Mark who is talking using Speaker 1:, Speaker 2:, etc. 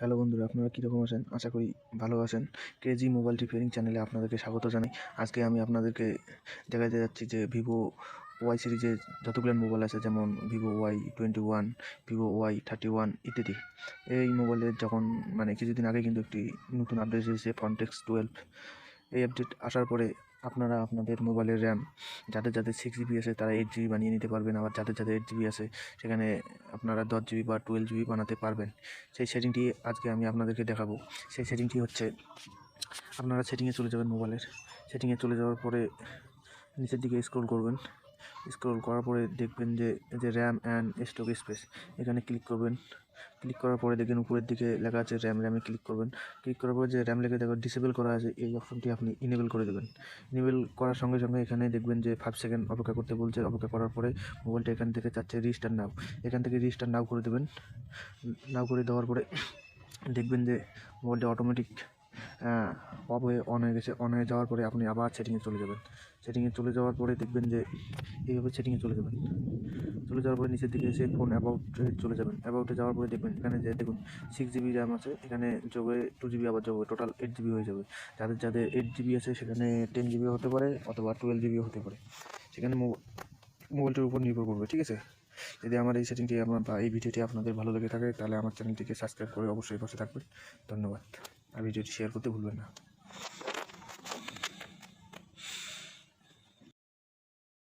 Speaker 1: Hello বন্ধুরা, আপনারা কীরকম আছেন? আশা করি ভালো আছেন। ক্রেজি মোবাইল রিপেয়ারিং চ্যানেলে আপনাদেরকে স্বাগত জানাই। আজকে আমি আপনাদেরকে দেখাতে যাচ্ছি যে ভিভো ওয়াই সিরিজের যতগুলো মোবাইল আছে, যেমন ভিভো y21, ভিভো y31 ইত্যাদি। এই মোবাইলের যখন কিছুদিন আগে কিন্তু একটি নতুন আপডেট এসেছে, ফন্টেক্স 12। এই আপডেট আসার পরে আপনারা আপনাদের মোবাইলের র্যাম যাদের 6 GB আছে তারা 8 GB বানিয়ে নিতে পারবেন। আবার যাদের 8 GB আছে সেখানে আপনারা 10 GB বা 12 GB বানাতে পারবেন। সেই সেটিংটি আজকে আমি আপনাদেরকে দেখাবো। সেই সেটিংটি হচ্ছে, আপনারা সেটিংয়ে চলে যাবেন। মোবাইলের সেটিংয়ে চলে যাওয়ার পরে নিচের দিকে স্ক্রল করবেন। স্ক্রল করার পরে দেখবেন যে র্যাম অ্যান্ড স্টক স্পেস, এখানে ক্লিক করবেন। ক্লিক করার পরে দেখবেন উপরের দিকে লেখা আছে র্যামে ক্লিক করবেন। ক্লিক করার পরে যে র্যাম লেখা দেখবেন ডিসেবল করা আছে, এই অপশনটি আপনি ইনেবল করে দেবেন। ইনেবল করার সঙ্গে সঙ্গে এখানে দেখবেন যে 5 সেকেন্ড অপেক্ষা করতে বলছে। অপেক্ষা করার পরে মোবাইলটা এখান থেকে চাচ্ছে রিস্টার্ট নাও। এখান থেকে রিস্টার্ট নাও করে দেবেন। নাও করে দেওয়ার পরে দেখবেন যে মোবাইলটা অটোমেটিক অফ হয়ে অন হয়ে গেছে। অন হয়ে যাওয়ার পরে আপনি আবার সেটিংয়ে চলে যাবেন। সেটিংয়ে চলে যাওয়ার পরে দেখবেন যে এইভাবে সেটিংয়ে চলে যাবেন। চলে যাওয়ার পরে নিচের দিকে এসে ফোন অ্যাবাউটে চলে যাবেন। অ্যাবাউটে যাওয়ার পরে দেখবেন এখানে যে দেখুন 6 GB র্যাম আছে, এখানে যোগে 2 GB আবার যোগে টোটাল 8 GB হয়ে যাবে। যাদের 8 GB আছে সেখানে 10 GB হতে পারে অথবা 12 GB হতে পারে। সেখানে মোবাইলটির উপর নির্ভর করবে, ঠিক আছে। যদি আমার এই সেটিংটি বা এই ভিডিওটি আপনাদের ভালো লেগে থাকে তাহলে আমার চ্যানেলটিকে সাবস্ক্রাইব করে অবশ্যই পাশে থাকবেন। ধন্যবাদ। আর ভিডিওটি শেয়ার করতে ভুলবেন না।